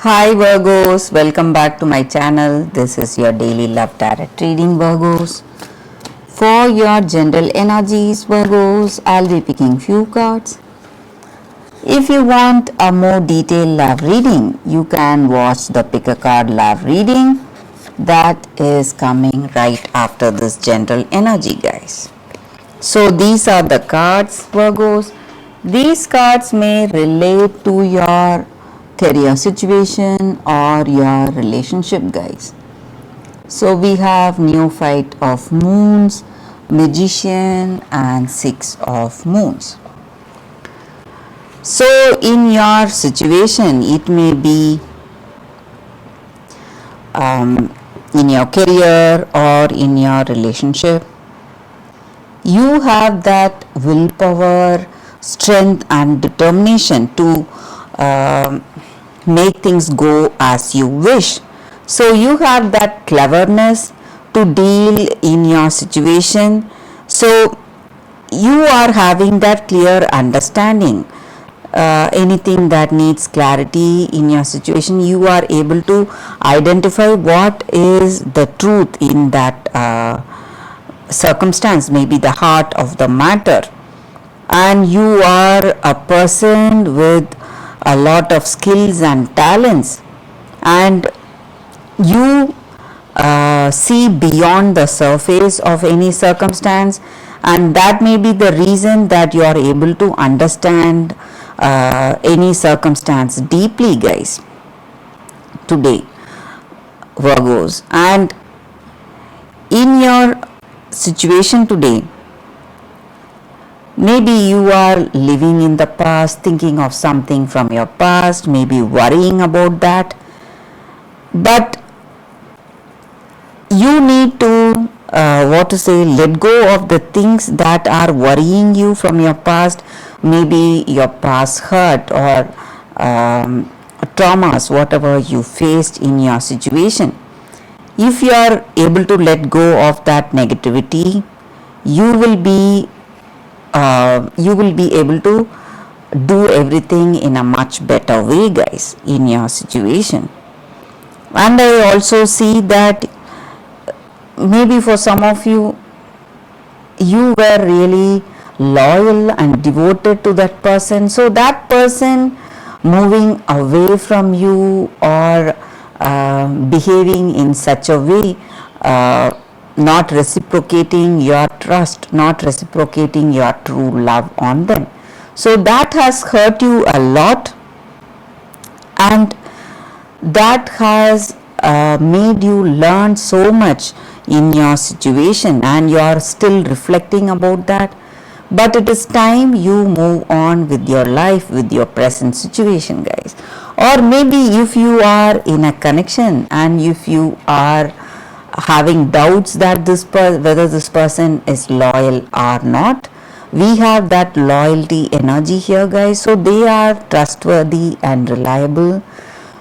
Hi Virgos, welcome back to my channel. This is your daily love tarot reading, Virgos. For your general energies, Virgos, I'll be picking few cards. If you want a more detailed love reading, you can watch the pick a card love reading that is coming right after this general energy, guys. So these are the cards, Virgos. These cards may relate to your career situation or your relationship, guys. So we have Neophyte of Moons, Magician and Six of Moons. So in your situation, it may be in your career or in your relationship, you have that willpower, strength and determination to make things go as you wish. So you have that cleverness to deal in your situation. So you are having that clear understanding. Anything that needs clarity in your situation, you are able to identify what is the truth in that circumstance, maybe the heart of the matter. And you are a person with a lot of skills and talents, and you see beyond the surface of any circumstance, and that may be the reason that you are able to understand any circumstance deeply, guys, today, Virgos. And in your situation today, maybe you are living in the past, thinking of something from your past, maybe worrying about that. But you need to, let go of the things that are worrying you from your past, maybe your past hurt or traumas, whatever you faced in your situation. If you are able to let go of that negativity, you will be able to do everything in a much better way, guys, in your situation. And I also see that maybe for some of you, you were really loyal and devoted to that person. So that person moving away from you or behaving in such a way, not reciprocating your trust, not reciprocating your true love on them. So that has hurt you a lot, and that has made you learn so much in your situation, and you are still reflecting about that. But it is time you move on with your life, with your present situation, guys. Or maybe if you are in a connection and if you are having doubts that whether this person is loyal or not, we have that loyalty energy here, guys. So they are trustworthy and reliable,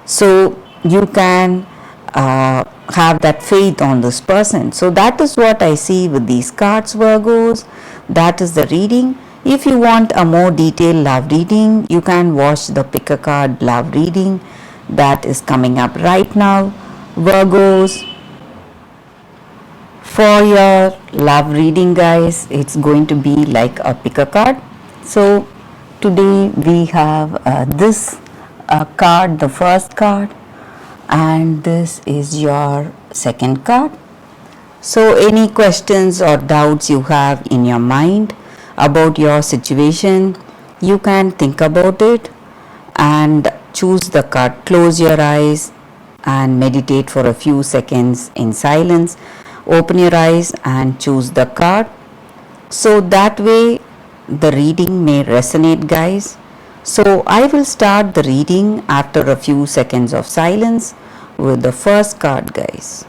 so you can have that faith on this person. So that is what I see with these cards, Virgos. That is the reading. If you want a more detailed love reading, you can watch the pick a card love reading that is coming up right now, Virgos. For your love reading, guys, it's going to be like a pick a card. So today we have this card, the first card, and this is your second card. So any questions or doubts you have in your mind about your situation, you can think about it and choose the card. Close your eyes and meditate for a few seconds in silence. Open your eyes and choose the card. So that way the reading may resonate, guys. So I will start the reading after a few seconds of silence with the first card, guys.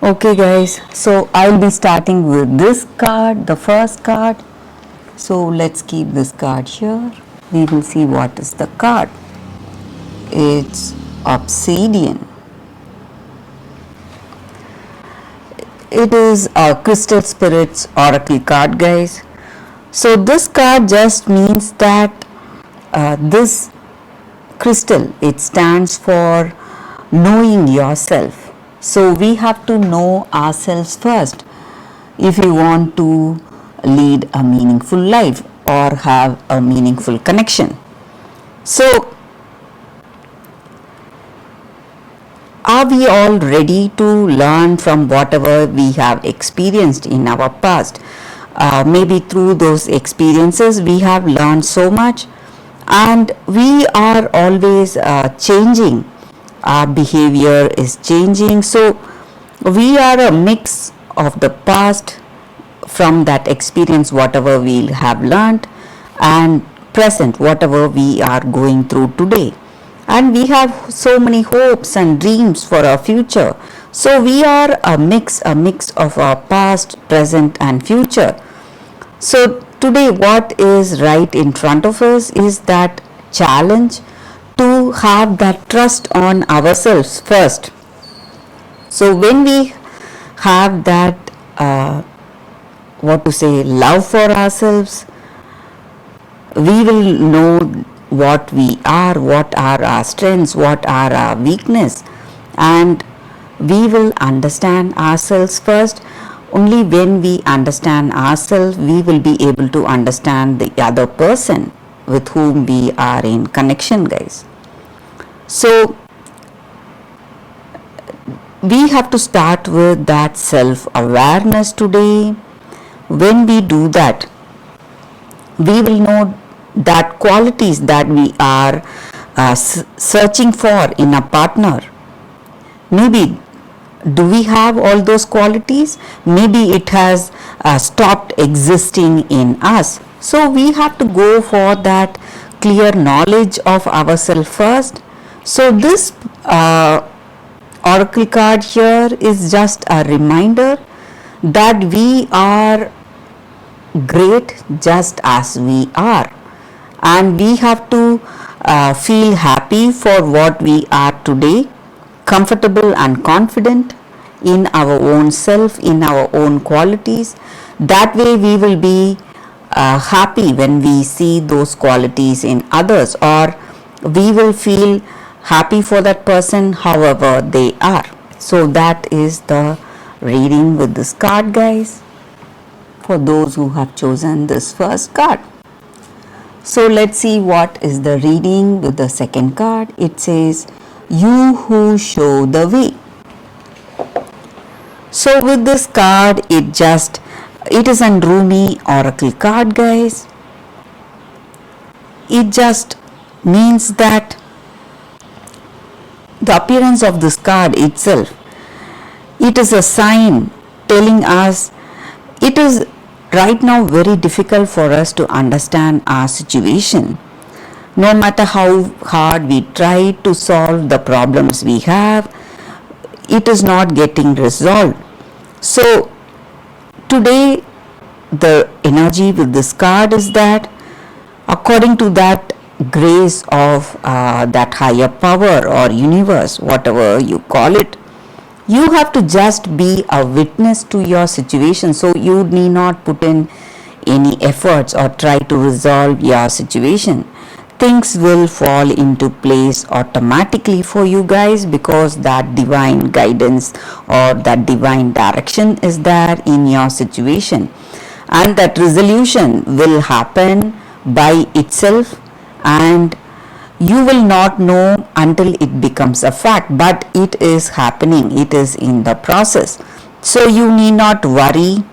Okay, guys, so I'll be starting with this card, the first card. So let's keep this card here. We will see what is the card. It's Obsidian. It is a Crystal Spirits Oracle card, guys. So this card just means that this crystal, it stands for knowing yourself. So we have to know ourselves first if you want to lead a meaningful life or have a meaningful connection. So are we all ready to learn from whatever we have experienced in our past? Maybe through those experiences we have learned so much, and we are always changing. Our behavior is changing. So we are a mix of the past, from that experience whatever we have learned, and present whatever we are going through today. And we have so many hopes and dreams for our future. So we are a mix of our past, present and future. So today what is right in front of us is that challenge to have that trust on ourselves first. So when we have that love for ourselves, we will know what we are, what are our strengths, what are our weakness, and we will understand ourselves first. Only when we understand ourselves, we will be able to understand the other person with whom we are in connection, guys. So we have to start with that self-awareness today. When we do that, we will know that qualities that we are searching for in a partner. Maybe do we have all those qualities? Maybe it has stopped existing in us. So we have to go for that clear knowledge of ourselves first. So this oracle card here is just a reminder that we are great just as we are, and we have to feel happy for what we are today, comfortable and confident in our own self, in our own qualities. That way we will be happy when we see those qualities in others, or we will feel happy for that person however they are. So that is the reading with this card, guys, for those who have chosen this first card. So let's see what is the reading with the second card. It says, you who show the way. So with this card, it is an Rumi oracle card, guys. It just means that the appearance of this card itself, it is a sign telling us it is right now very difficult for us to understand our situation. No matter how hard we try to solve the problems we have, it is not getting resolved. So today the energy with this card is that according to that grace of that higher power or universe, whatever you call it, you have to just be a witness to your situation. So you need not put in any efforts or try to resolve your situation. Things will fall into place automatically for you guys, because that divine guidance or that divine direction is there in your situation, and that resolution will happen by itself, and you will not know until it becomes a fact, but it is happening, it is in the process. So you need not worry,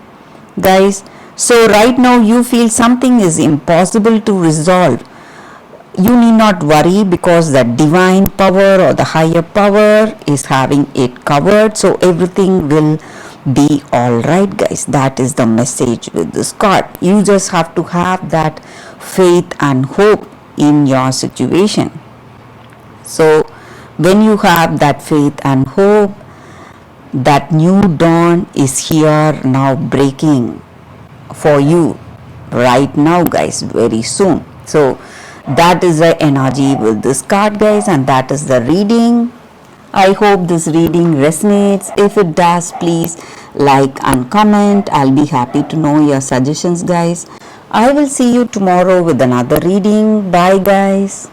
guys. So right now you feel something is impossible to resolve. You need not worry, because the divine power or the higher power is having it covered. So everything will be alright, guys. That is the message with this card. You just have to have that faith and hope in your situation. So when you have that faith and hope, that new dawn is here now, breaking for you right now, guys, very soon. So that is the energy with this card, guys, and that is the reading. I hope this reading resonates. If it does, please like and comment. I'll be happy to know your suggestions, guys. I will see you tomorrow with another reading. Bye, guys.